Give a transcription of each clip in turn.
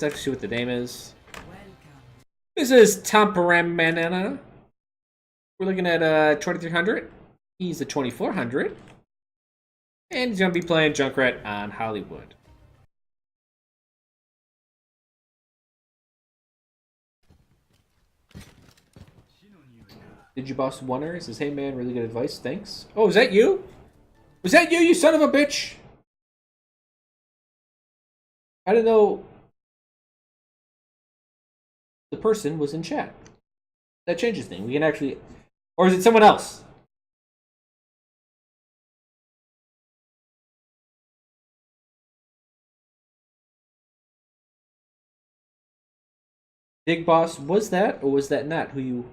Let's actually see what the name is. This is Tompramana. We're looking at 2300. He's a 2400. And he's going to be playing Junkrat on Hollywood. Did you boss Wonder? He says, hey man, really good advice, thanks. Oh, is that you? Was that you, you son of a bitch? I didn't know the person was in chat. That changes things. We can actually... Or is it someone else? Big Boss, was that or was that not who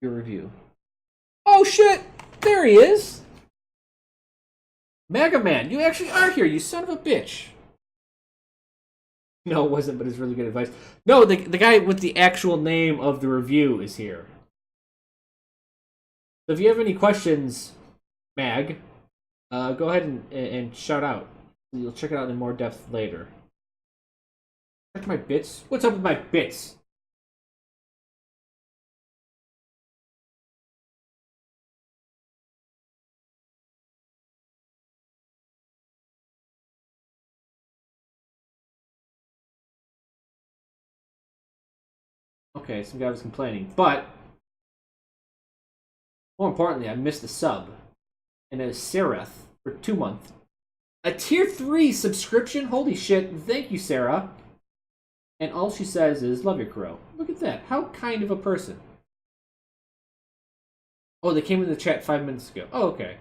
your review? Oh shit! There he is! Mega Man, you actually are here, you son of a bitch. No, it wasn't, but it's really good advice. No, the guy with the actual name of the review is here. So if you have any questions, Mag, go ahead and shout out. You'll check it out in more depth later. Check my bits. What's up with my bits? Okay, some guy was complaining, but more importantly, I missed a sub, and it is Sereth for 2 months. A tier 3 subscription? Holy shit, thank you, Sarah. And all she says is, love your Chro. Look at that, how kind of a person. Oh, they came in the chat 5 minutes ago. Oh, okay.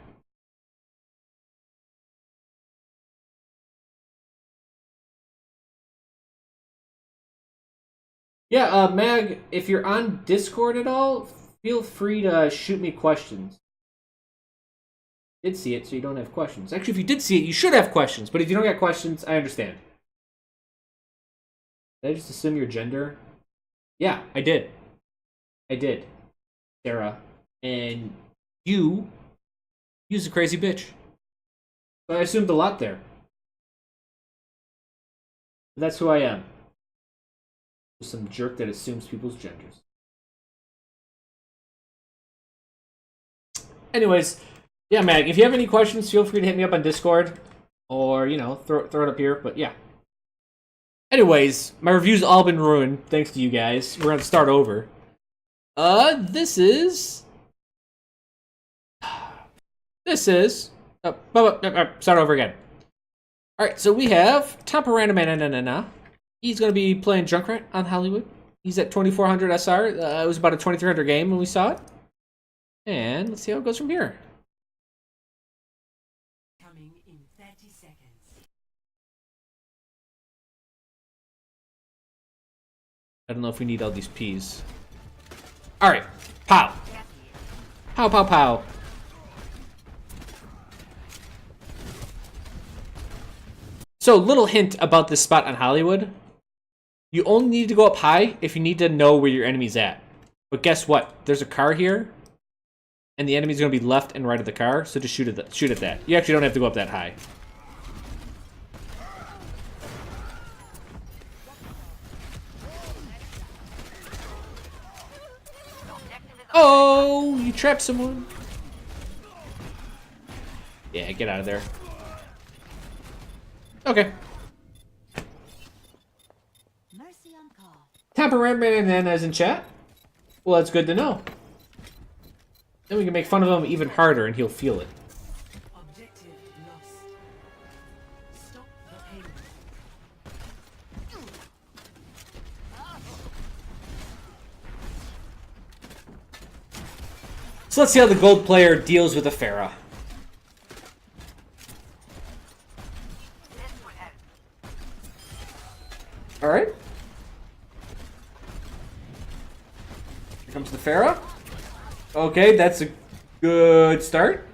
Yeah, Mag, if you're on Discord at all, feel free to shoot me questions. Did see it, so you don't have questions. Actually, if you did see it, you should have questions. But if you don't got questions, I understand. Did I just assume your gender? Yeah, I did. I did, Sarah. And you's a crazy bitch. But I assumed a lot there. That's who I am. Some jerk that assumes people's genders. Anyways, yeah, Mag, if you have any questions, feel free to hit me up on Discord. Or, you know, throw it up here, but yeah. Anyways, my review's all been ruined, thanks to you guys. We're gonna start over. This is... start over again. Alright, so we have Tompramana. He's going to be playing Junkrat on Hollywood. He's at 2400 SR. It was about a 2300 game when we saw it. And let's see how it goes from here. Coming in 30 seconds. I don't know if we need all these P's. Alright. Pow. Pow, pow, pow. So, little hint about this spot on Hollywood. You only need to go up high if you need to know where your enemy's at. But guess what? There's a car here, and the enemy's going to be left and right of the car, so just shoot at that. You actually don't have to go up that high. Oh, you trapped someone. Yeah, get out of there. Okay. Tompramana is in chat. Well, that's good to know. Then we can make fun of him even harder and he'll feel it. Objective lost. Stop the pain. So let's see how the gold player deals with a Pharah. Alright. Here comes the Pharah. Okay, that's a good start.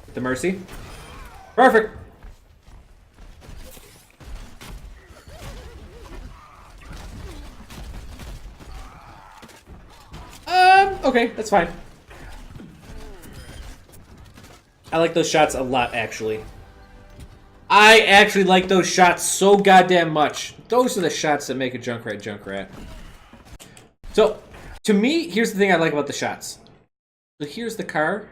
With the Mercy. Perfect. Okay, that's fine. I like those shots a lot, actually. I actually like those shots so goddamn much. Those are the shots that make a Junkrat Junkrat. So, to me, here's the thing I like about the shots. So here's the car.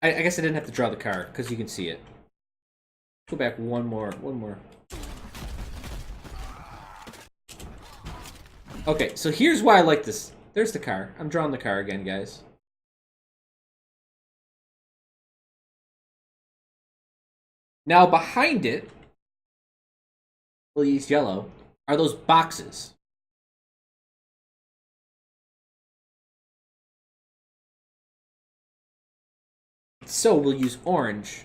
I guess I didn't have to draw the car, because you can see it. Go back one more. Okay, so here's why I like this. There's the car. I'm drawing the car again, guys. Now, behind it, we'll use yellow, are those boxes. So we'll use orange.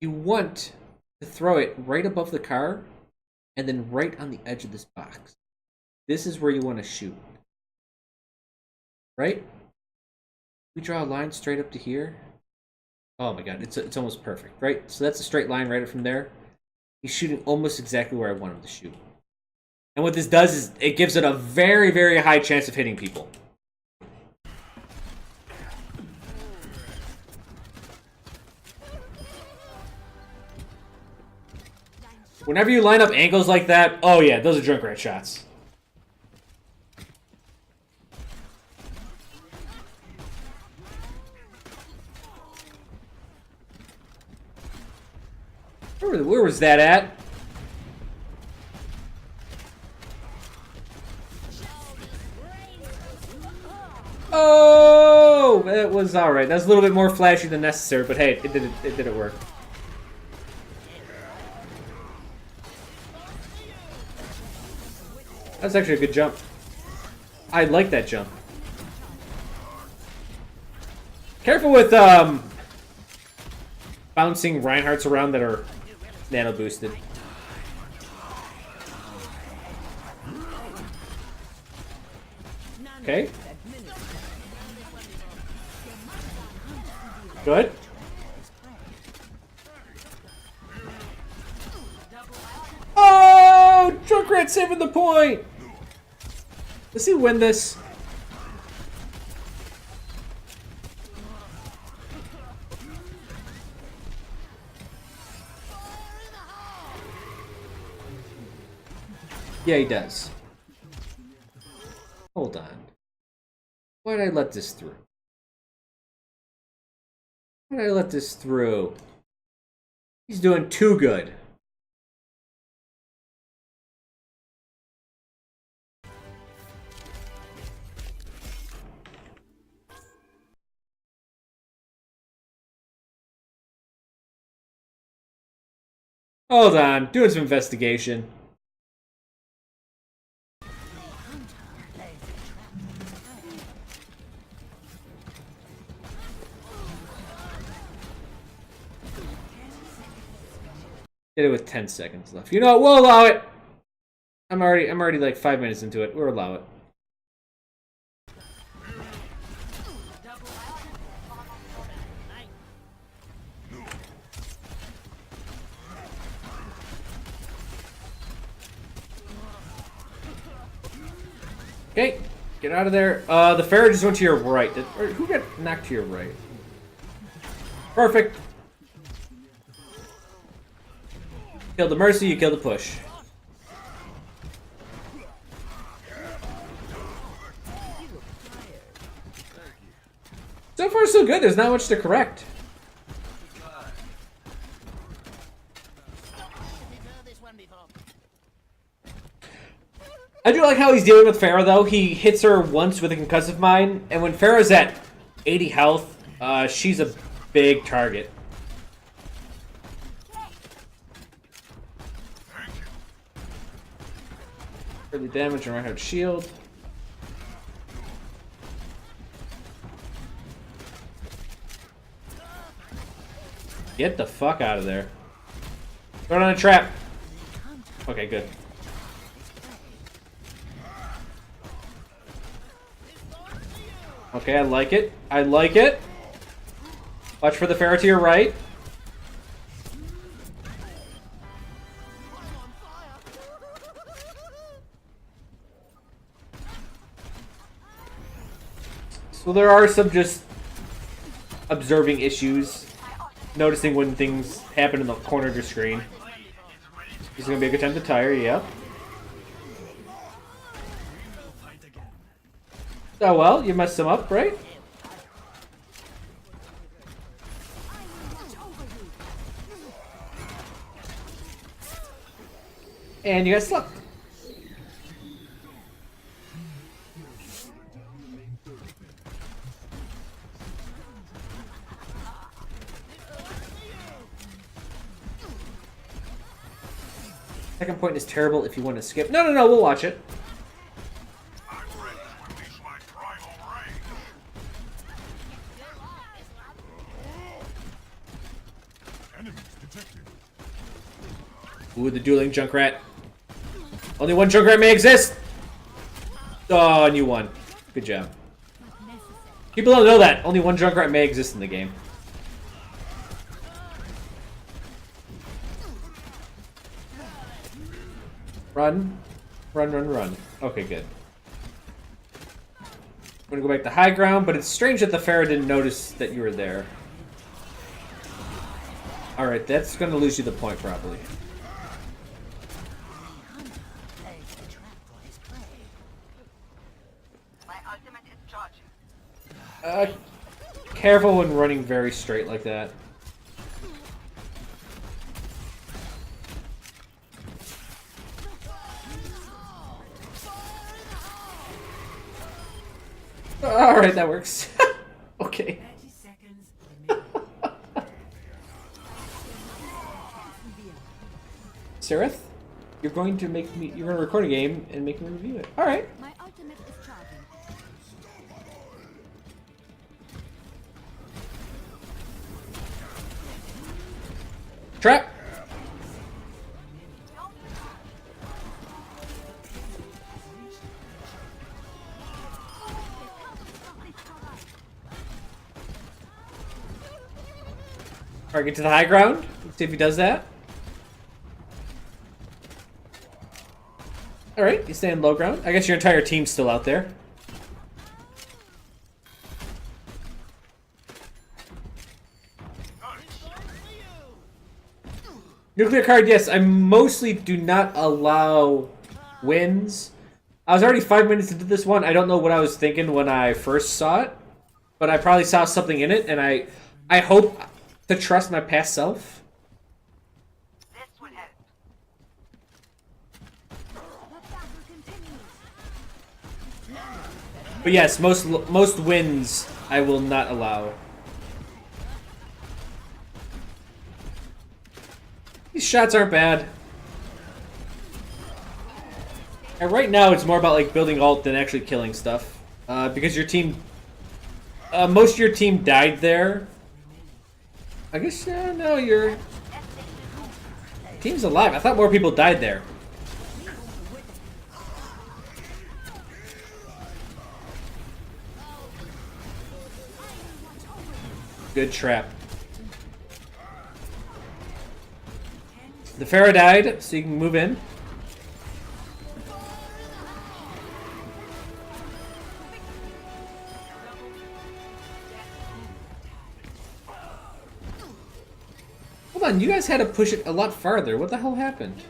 You want to throw it right above the car and then right on the edge of this box. This is where you want to shoot. Right? We draw a line straight up to here. Oh my god, it's almost perfect, right? So that's a straight line right from there. He's shooting almost exactly where I want him to shoot. And what this does is it gives it a very, very high chance of hitting people. Whenever you line up angles like that, oh yeah, those are Junkrat shots. Where was that at? Oh, it was alright. That was a little bit more flashy than necessary, but hey, it did work. That's actually a good jump. I like that jump. Careful with bouncing Reinhardts around that are nano boosted. Okay. Good. Oh! Junkrat saving the point! Does he win this? Yeah, he does. Hold on. Why did I let this through? Why did I let this through? He's doing too good. Hold on, doing some investigation. Did it with 10 seconds left. You know what? We'll allow it. I'm already like 5 minutes into it. We'll allow it. Okay, get out of there. The Pharaoh just went to your right. Who got knocked to your right? Perfect. Kill the Mercy, you kill the push. So far, so good. There's not much to correct. I do like how he's dealing with Pharaoh, though. He hits her once with a concussive mine, and when Pharaoh's at 80 health, she's a big target. Early damage and Reinhardt shield. Get the fuck out of there. Throw it on a trap. Okay, good. Okay, I like it. I like it. Watch for the Pharaoh to your right. So there are some just observing issues. noticing when things happen in the corner of your screen. This is gonna be a good time to tire, yep. Oh well, you messed them up, right? And you got slucked. Second point is terrible if you want to skip. No, we'll watch it. I'm ready to release my primal rage. Enemies detected. Ooh, the dueling Junkrat. Only one Junkrat may exist! Oh, and you won. Good job. People don't know that. Only one Junkrat may exist in the game. Run. Run. Okay, good. I'm gonna go back to high ground, but it's strange that the Pharah didn't notice that you were there. Alright, that's gonna lose you the point, probably. My ultimate is charging. Careful when running very straight like that. Alright, that works. Okay. 30 seconds remaining. Sereth, you're going to record a game and make me review it. Alright. My ultimate is charging. Trap! Alright, get to the high ground. Let's see if he does that. Alright, you stay in low ground. I guess your entire team's still out there. Nuclear card, yes. I mostly do not allow wins. I was already 5 minutes into this one. I don't know what I was thinking when I first saw it. But I probably saw something in it, and I hope to trust my past self. This would help. The battle continues. But yes, most wins I will not allow. These shots aren't bad. And right now it's more about like building ult than actually killing stuff. Because your team, most of your team died there. I guess no, your team's alive. I thought more people died there. Good trap. The Pharah died, so you can move in. Hold on, you guys had to push it a lot farther. What the hell happened?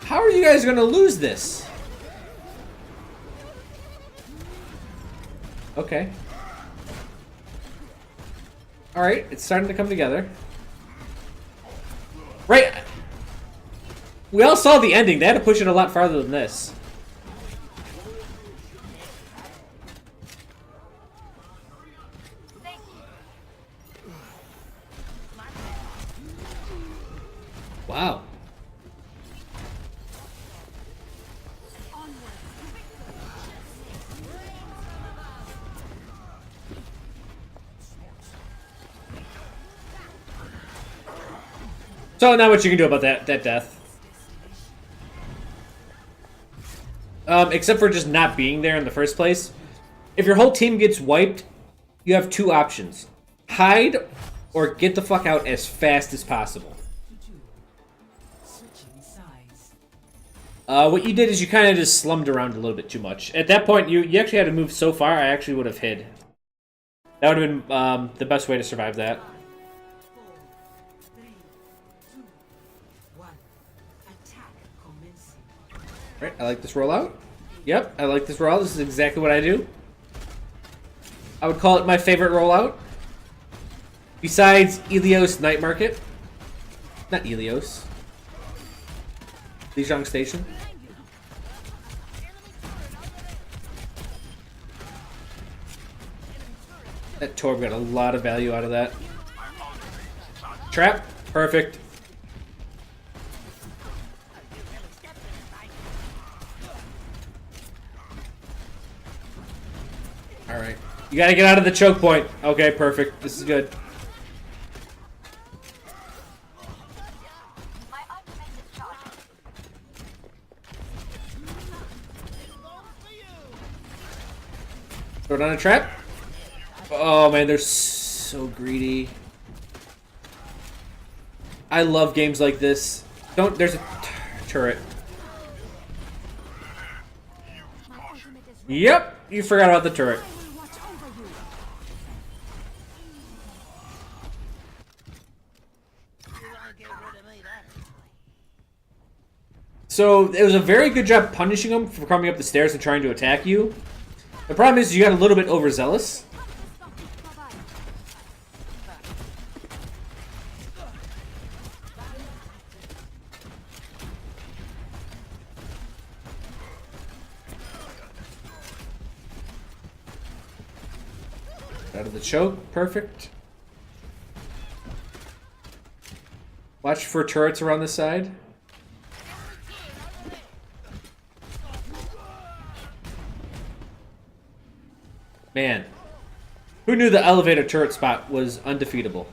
How are you guys gonna lose this? Okay. Alright, it's starting to come together. Right! We all saw the ending. They had to push it a lot farther than this. Wow. So now what you can do about that death. Except for just not being there in the first place. If your whole team gets wiped, you have two options. Hide or get the fuck out as fast as possible. Switching sides. What you did is you kind of just slummed around a little bit too much. At that point, you actually had to move so far, I actually would have hid. That would have been the best way to survive that. 4, 3, 2, 1. Attack commencing. Right, I like this rollout. Yep, I like this rollout. This is exactly what I do. I would call it my favorite rollout. Besides Elios Night Market. Not Elios. Lijiang Station. That Torb got a lot of value out of that. Trap. Perfect. Alright. You gotta get out of the choke point. Okay, perfect. This is good. My ultimate is charging. Throw down a trap. Oh man, they're so greedy. I love games like this. Don't. There's a turret. My ultimate is ready. Yep, you forgot about the turret. I will watch over you. So it was a very good job punishing them for coming up the stairs and trying to attack you. The problem is you got a little bit overzealous. Bye-bye. Out of the choke, perfect. Watch for turrets around the side. Man, who knew the elevator turret spot was undefeatable?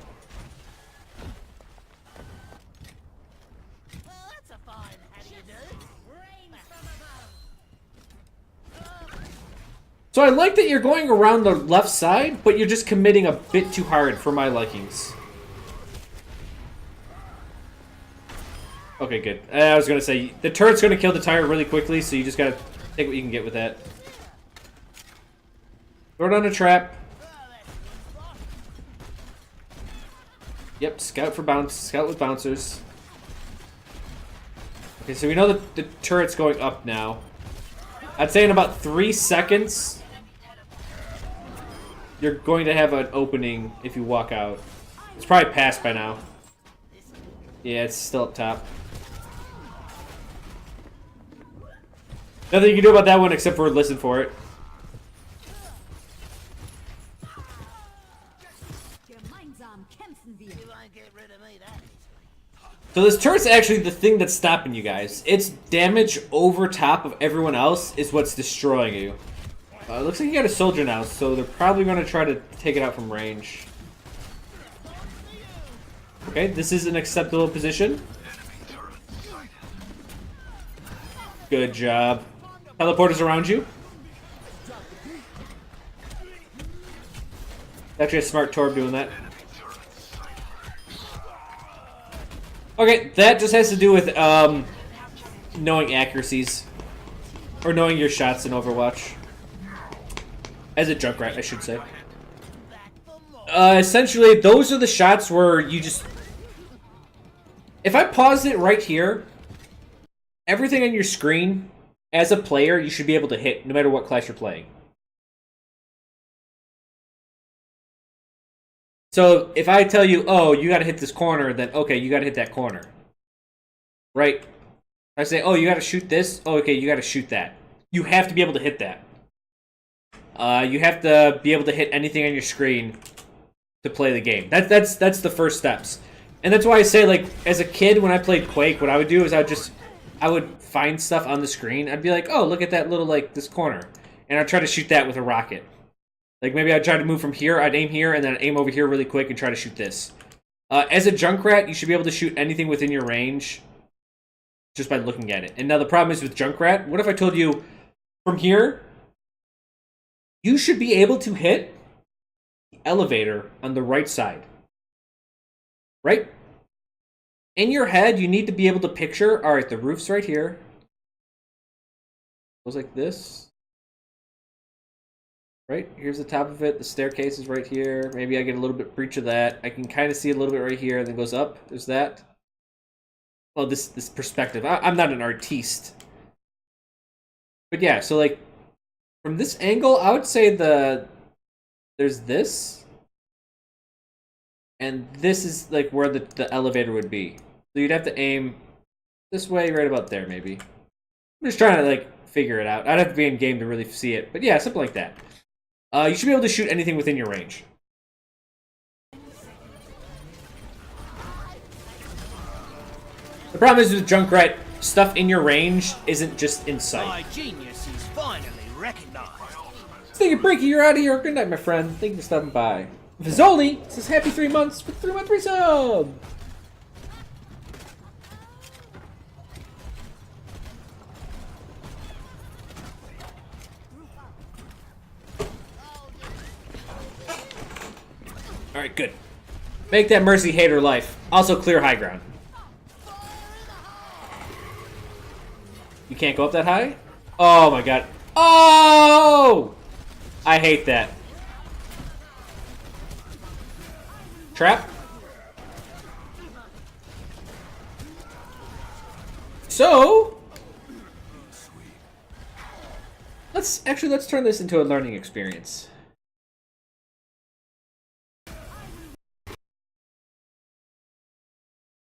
So I like that you're going around the left side, but you're just committing a bit too hard for my likings. Okay, good. I was gonna say, the turret's gonna kill the tire really quickly, so you just gotta take what you can get with that. Throw down a trap. Yep, scout for bounce. Scout with bouncers. Okay, so we know that the turret's going up now. I'd say in about 3 seconds, you're going to have an opening if you walk out. It's probably past by now. Yeah, it's still up top. Nothing you can do about that one except for listen for it. Gemeinsam kämpfen wir. So this turret's actually the thing that's stopping you guys. Its damage over top of everyone else is what's destroying you. Looks like you got a soldier now, so they're probably going to try to take it out from range. Okay, this is an acceptable position. Good job. Teleporters around you. Actually a smart Torb doing that. Okay, that just has to do with knowing accuracies. Or knowing your shots in Overwatch. As a Junkrat, I should say. Essentially, those are the shots where you just... If I pause it right here, everything on your screen, as a player, you should be able to hit, no matter what class you're playing. So, if I tell you, oh, you gotta hit this corner, then, okay, you gotta hit that corner. Right? I say, oh, you gotta shoot this, oh, okay, you gotta shoot that. You have to be able to hit that. You have to be able to hit anything on your screen to play the game. That's the first steps. And that's why I say, like, as a kid, when I played Quake, what I would do is I would find stuff on the screen. I'd be like, oh, look at that little, like, this corner. And I'd try to shoot that with a rocket. Like, maybe I'd try to move from here, I'd aim here, and then I'd aim over here really quick and try to shoot this. As a Junkrat, you should be able to shoot anything within your range just by looking at it. And now the problem is with Junkrat, what if I told you, from here, you should be able to hit the elevator on the right side. Right? In your head, you need to be able to picture, alright, the roof's right here. Goes like this. Right, here's the top of it. The staircase is right here. Maybe I get a little bit breach of that. I can kind of see a little bit right here, and then goes up. There's that. Well, this perspective. I'm not an artiste. But yeah, so like, from this angle, I would say there's this. And this is like where the elevator would be. So you'd have to aim this way, right about there, maybe. I'm just trying to like figure it out. I'd have to be in game to really see it. But yeah, something like that. You should be able to shoot anything within your range. The problem is with Junkrat, stuff in your range isn't just in sight. My genius is finally recognized. Thank you, Breaky, you're out of here. Good night, my friend. Thank you for stopping by. Vizzoli says happy 3 months for 3-month resub. Alright, good. Make that Mercy hate her life. Also clear high ground. You can't go up that high? Oh my god. Oh! I hate that. Trap? So... let's turn this into a learning experience.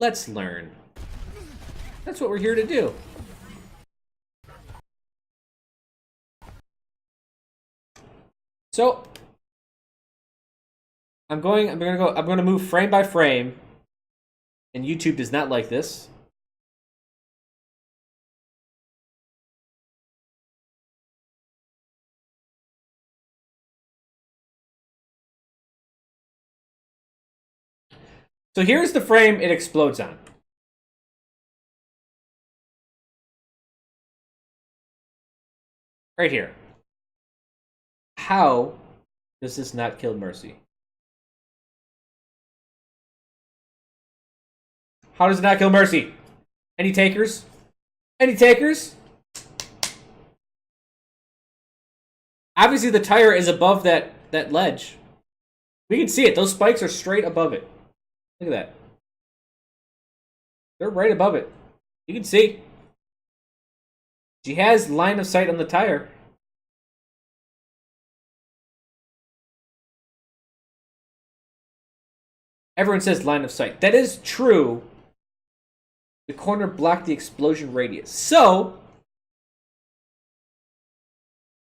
Let's learn. That's what we're here to do. So I'm gonna move frame by frame, and YouTube does not like this. So here's the frame it explodes on. Right here. How does this not kill Mercy? How does it not kill Mercy? Any takers? Any takers? Obviously the tire is above that ledge. We can see it. Those spikes are straight above it. Look at that. They're right above it. You can see. She has line of sight on the tire. Everyone says line of sight. That is true. The corner blocked the explosion radius. So,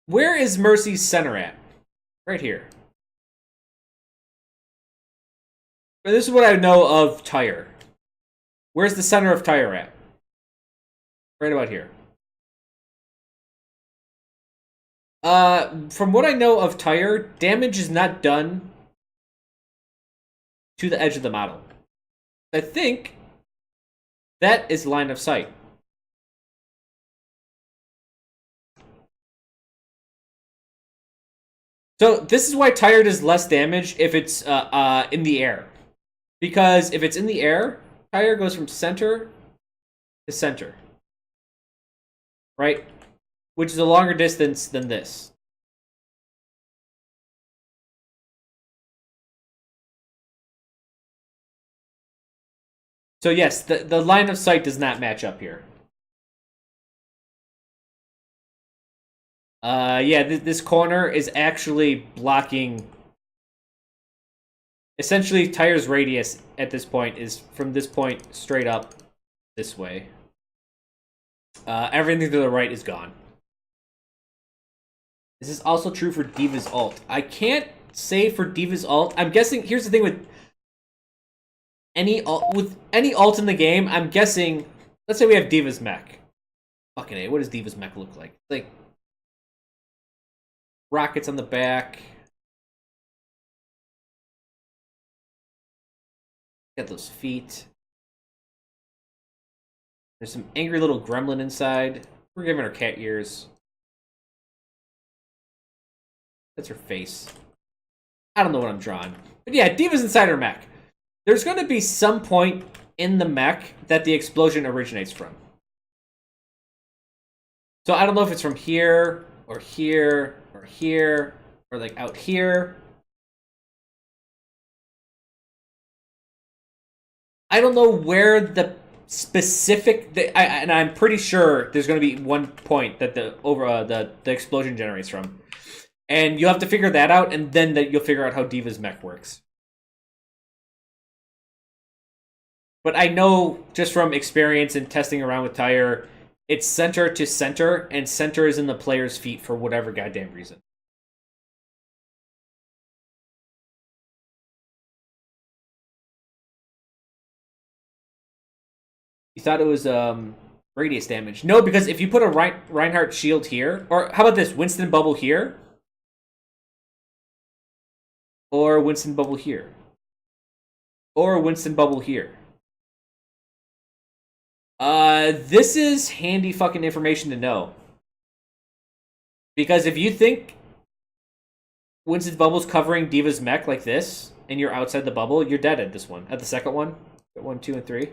where is Mercy's center at? Right here. This is what I know of tire. Where's the center of tire at? Right about here. From what I know of tire, damage is not done to the edge of the model. I think that is line of sight. So this is why tire does less damage if it's in the air. Because if it's in the air, tire goes from center to center. Right? Which is a longer distance than this. So yes, the line of sight does not match up here. Yeah, this corner is actually blocking... Essentially, tire's radius at this point is from this point straight up this way. Everything to the right is gone. This is also true for D.Va's ult. I can't say for D.Va's ult. I'm guessing... Here's the thing with any ult in the game, I'm guessing... Let's say we have D.Va's mech. Fucking A, what does D.Va's mech look like? Like... rockets on the back. Got those feet. There's some angry little gremlin inside. We're giving her cat ears. That's her face. I don't know what I'm drawing. But yeah, D.Va's inside her mech. There's going to be some point in the mech that the explosion originates from. So I don't know if it's from here, or here, or here, or like out here. I don't know where the specific, and I'm pretty sure there's going to be one point that the explosion generates from. And you have to figure that out, and then you'll figure out how D.Va's mech works. But I know, just from experience and testing around with Tyre, it's center to center, and center is in the player's feet for whatever goddamn reason. You thought it was radius damage. No, because if you put a Reinhardt shield here, or how about this, Winston bubble here? Or Winston bubble here. Or Winston bubble here. This is handy fucking information to know. Because if you think Winston's bubble's covering D.Va's mech like this, and you're outside the bubble, you're dead at this one. At the second one. 1, 2, and 3.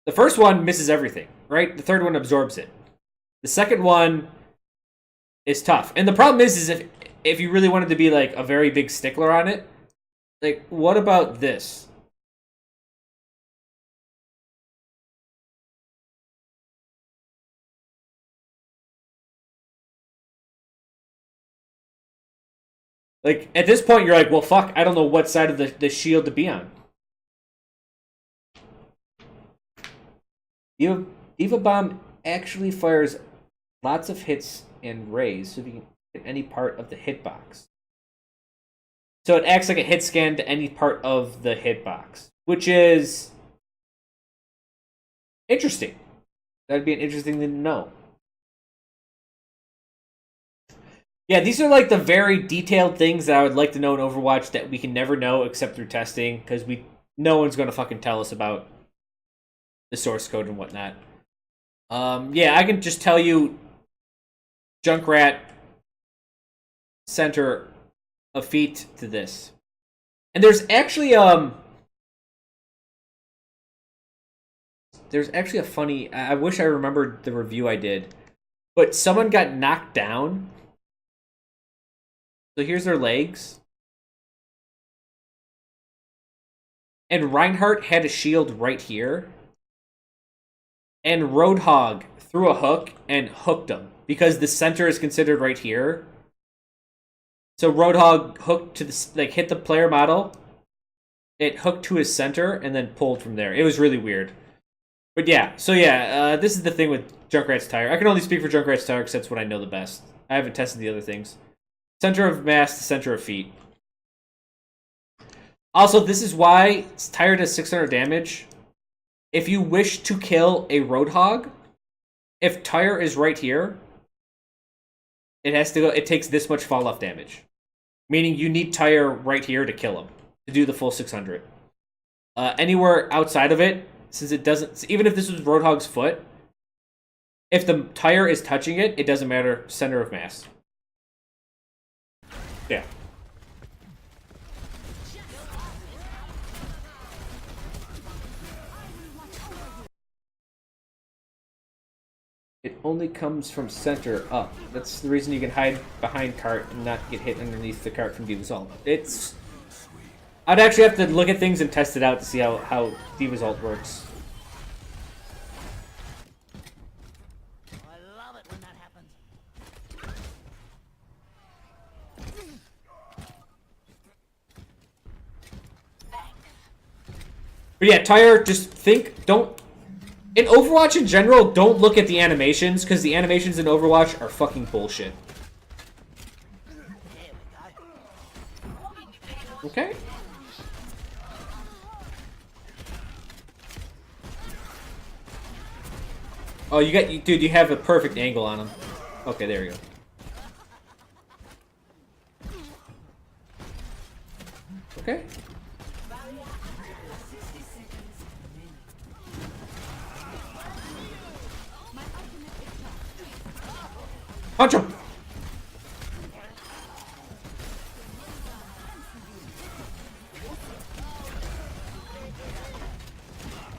The first one misses everything, right? The third one absorbs it. The second one is tough. And the problem is if you really wanted to be like a very big stickler on it, like what about this? Like at this point you're like, well fuck, I don't know what side of the shield to be on. D.Va Bomb actually fires lots of hits and rays, so if you can hit any part of the hitbox. So it acts like a hit scan to any part of the hitbox, which is interesting. That'd be an interesting thing to know. Yeah, these are like the very detailed things that I would like to know in Overwatch that we can never know except through testing, because no one's gonna fucking tell us about the source code and whatnot. Yeah, I can just tell you Junkrat center a feat to this. And there's actually a funny, I wish I remembered the review I did, but someone got knocked down. So here's their legs. And Reinhardt had a shield right here. And Roadhog threw a hook and hooked him because the center is considered right here. So Roadhog hooked to the hit the player model. It hooked to his center and then pulled from there. It was really weird. But yeah, so yeah, this is the thing with Junkrat's Tyre. I can only speak for Junkrat's Tyre because that's what I know the best. I haven't tested the other things. Center of mass to center of feet. Also, this is why Tyre does 600 damage. If you wish to kill a Roadhog, if Tyre is right here, it has to go. It takes this much fall off damage, meaning you need Tyre right here to kill him to do the full 600. Anywhere outside of it, since it doesn't, even if this was Roadhog's foot, if the Tyre is touching it, it doesn't matter. Center of mass. Yeah. It only comes from center up. That's the reason you can hide behind cart and not get hit underneath the cart from D.Va's ult. I'd actually have to look at things and test it out to see how D.Va's ult works. I love it when that happens. But yeah, Tyre, just don't... In Overwatch in general, don't look at the animations, because the animations in Overwatch are fucking bullshit. Okay. Oh, dude, you have a perfect angle on him. Okay, there we go. Okay. Punch him!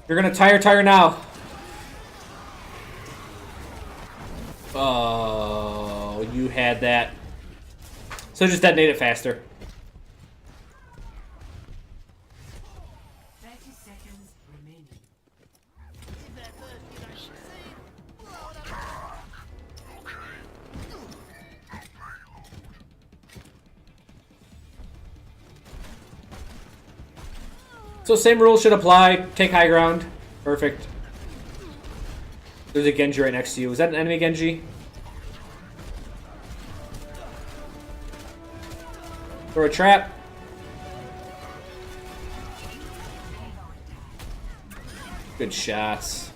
You're gonna Tyre now. Oh, you had that. So just detonate it faster. 30 seconds remaining. If that first you don't succeed, blow it up. So same rules should apply. Take high ground. Perfect. There's a Genji right next to you. Is that an enemy Genji? Throw a trap. Good shots.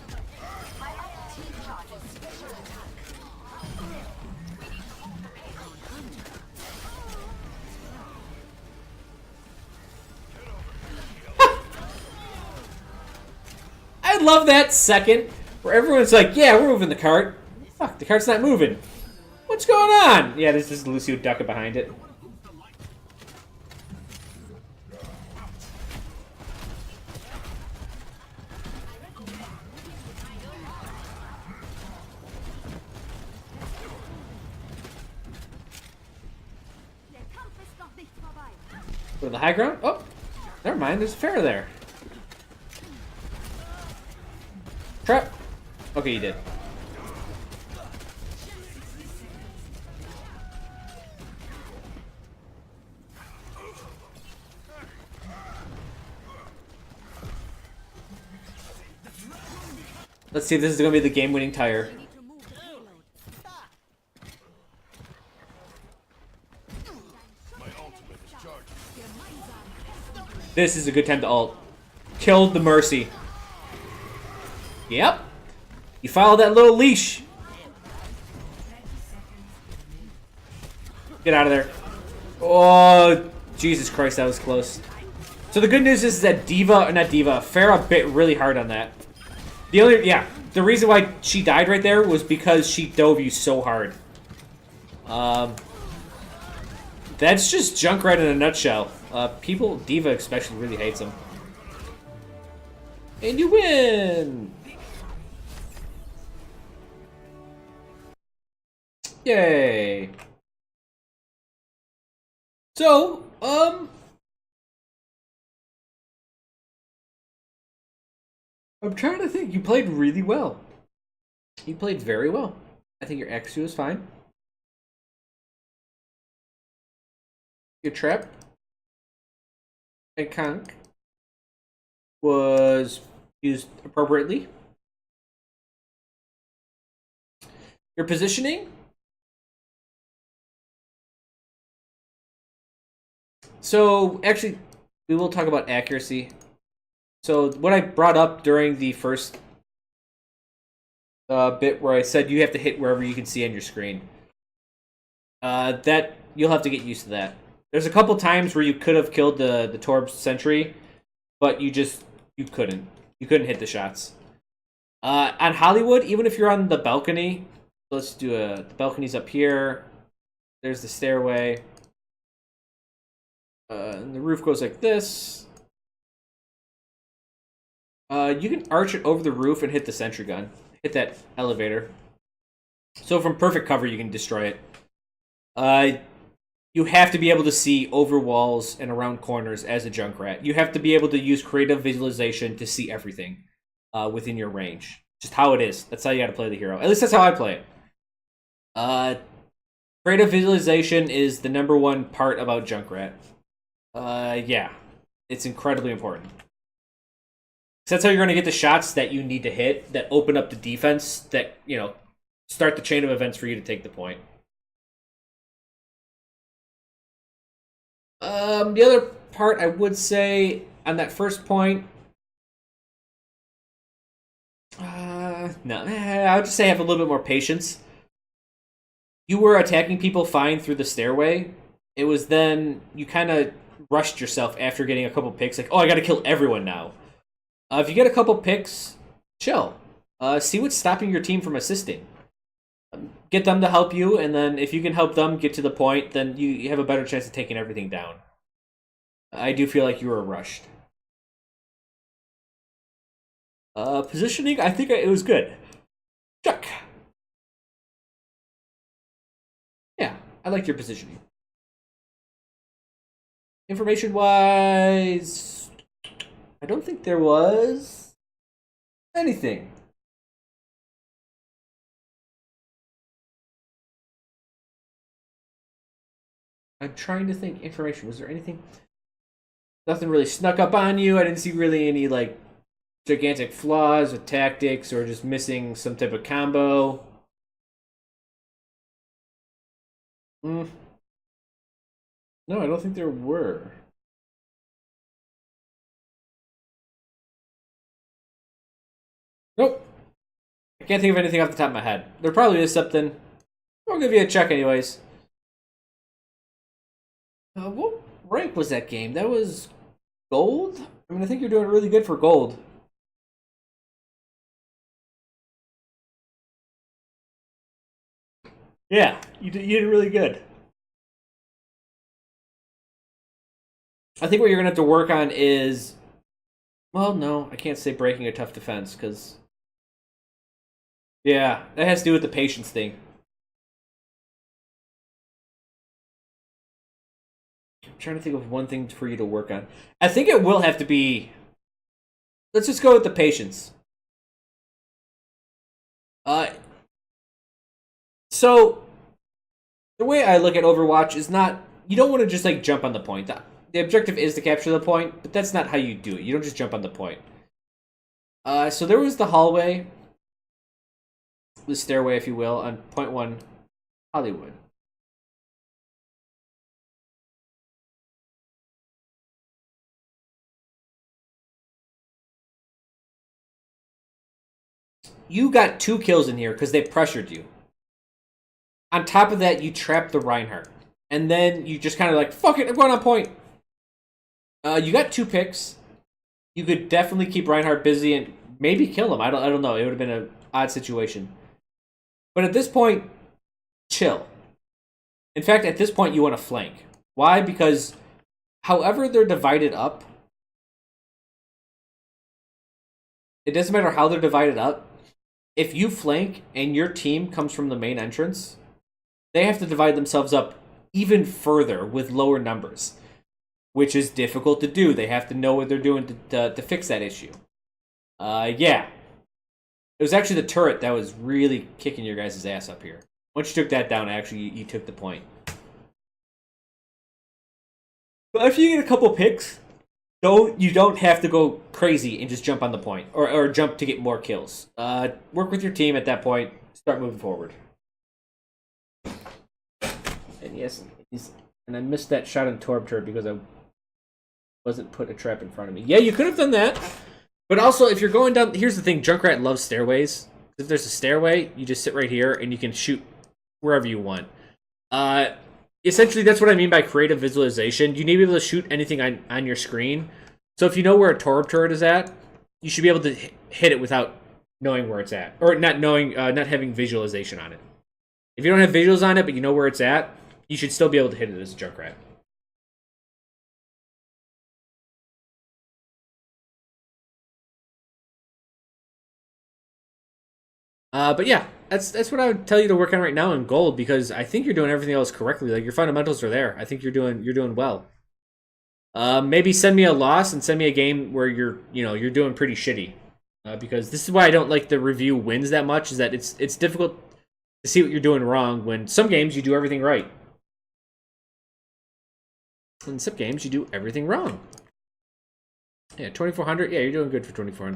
I love that second where everyone's like, yeah, we're moving the cart. Fuck, the cart's not moving. What's going on? Yeah, there's this Lucio ducking behind it. Der Kampf ist noch nicht vorbei. Go to the high ground? Oh, never mind, there's a Pharah there. Trap. Okay, you did. Let's see if this is going to be the game-winning tire. Need to move the payload. This is a good time to ult. Killed the Mercy. Yep. You follow that little leash. Get out of there. Oh, Jesus Christ, that was close. So the good news is that Pharah bit really hard on that. The reason why she died right there was because she dove you so hard. That's just Junkrat in a nutshell. D.Va especially really hates him. And you win! Yay! So, I'm trying to think. You played really well. You played very well. I think your X2 is fine. Your trap and conk was used appropriately. Your positioning. So, actually, we will talk about accuracy. So, what I brought up during the first bit where I said you have to hit wherever you can see on your screen. That you'll have to get used to that. There's a couple times where you could have killed the Torb sentry, but you couldn't. You couldn't hit the shots. On Hollywood, even if you're on the balcony, let's do the balcony's up here. There's the stairway. And the roof goes like this. You can arch it over the roof and hit the sentry gun. Hit that elevator. So from perfect cover, you can destroy it. You have to be able to see over walls and around corners as a Junkrat. You have to be able to use creative visualization to see everything within your range. Just how it is. That's how you got to play the hero. At least that's how I play it. Creative visualization is the #1 part about Junkrat. Yeah. It's incredibly important. That's how you're going to get the shots that you need to hit that open up the defense that, start the chain of events for you to take the point. The other part I would say on that first point, no, I would just say have a little bit more patience. You were attacking people fine through the stairway. It was then you kind of rushed yourself after getting a couple picks, like, oh, I got to kill everyone now. If you get a couple picks, chill. See what's stopping your team from assisting. Get them to help you, and then if you can help them get to the point, then you have a better chance of taking everything down. I do feel like you were rushed. Positioning, I think it was good. Check. I liked your positioning. Information-wise, I don't think there was anything. I'm trying to think information. Was there anything? Nothing really snuck up on you. I didn't see really any, like, gigantic flaws with tactics or just missing some type of combo. No, I don't think there were. Nope. I can't think of anything off the top of my head. There probably is something. I'll give you a check anyways. What rank was that game? That was gold? I mean, I think you're doing really good for gold. Yeah, you did really good. I think what you're going to have to work on is... Well, no, I can't say breaking a tough defense, because... Yeah, that has to do with the patience thing. I'm trying to think of one thing for you to work on. I think it will have to be... Let's just go with the patience. So, the way I look at Overwatch is not... You don't want to just, like, jump on the point. The objective is to capture the point, but that's not how you do it. You don't just jump on the point. So there was the hallway, the stairway, if you will, on point 1, Hollywood. You got 2 kills in here because they pressured you. On top of that, you trapped the Reinhardt. And then you just kind of like, fuck it, I'm going on point. You got 2 picks. You could definitely keep Reinhardt busy and maybe kill him. I don't know. It would have been an odd situation. But at this point, chill. In fact, at this point, you want to flank. Why? Because however they're divided up, it doesn't matter how they're divided up. If you flank and your team comes from the main entrance, they have to divide themselves up even further with lower numbers, which is difficult to do. They have to know what they're doing to fix that issue. Yeah. It was actually the turret that was really kicking your guys' ass up here. Once you took that down, actually, you took the point. But after you get a couple picks, you don't have to go crazy and just jump on the point. Or jump to get more kills. Work with your team at that point. Start moving forward. And yes, and I missed that shot on Torb turret because I wasn't put a trap in front of me. Yeah, you could have done that. But also, if you're going down... Here's the thing. Junkrat loves stairways. If there's a stairway, you just sit right here and you can shoot wherever you want. Essentially, that's what I mean by creative visualization. You need to be able to shoot anything on your screen. So if you know where a Torb turret is at, you should be able to hit it without knowing where it's at. Or not having visualization on it. If you don't have visuals on it, but you know where it's at, you should still be able to hit it as a Junkrat. But yeah, that's what I would tell you to work on right now in gold, because I think you're doing everything else correctly. Like, your fundamentals are there. I think you're doing well. Maybe send me a loss and send me a game where you're doing pretty shitty. Because this is why I don't like the review wins that much, is that it's difficult to see what you're doing wrong when some games you do everything right. In some games you do everything wrong. Yeah, 2400. Yeah, you're doing good for 2400.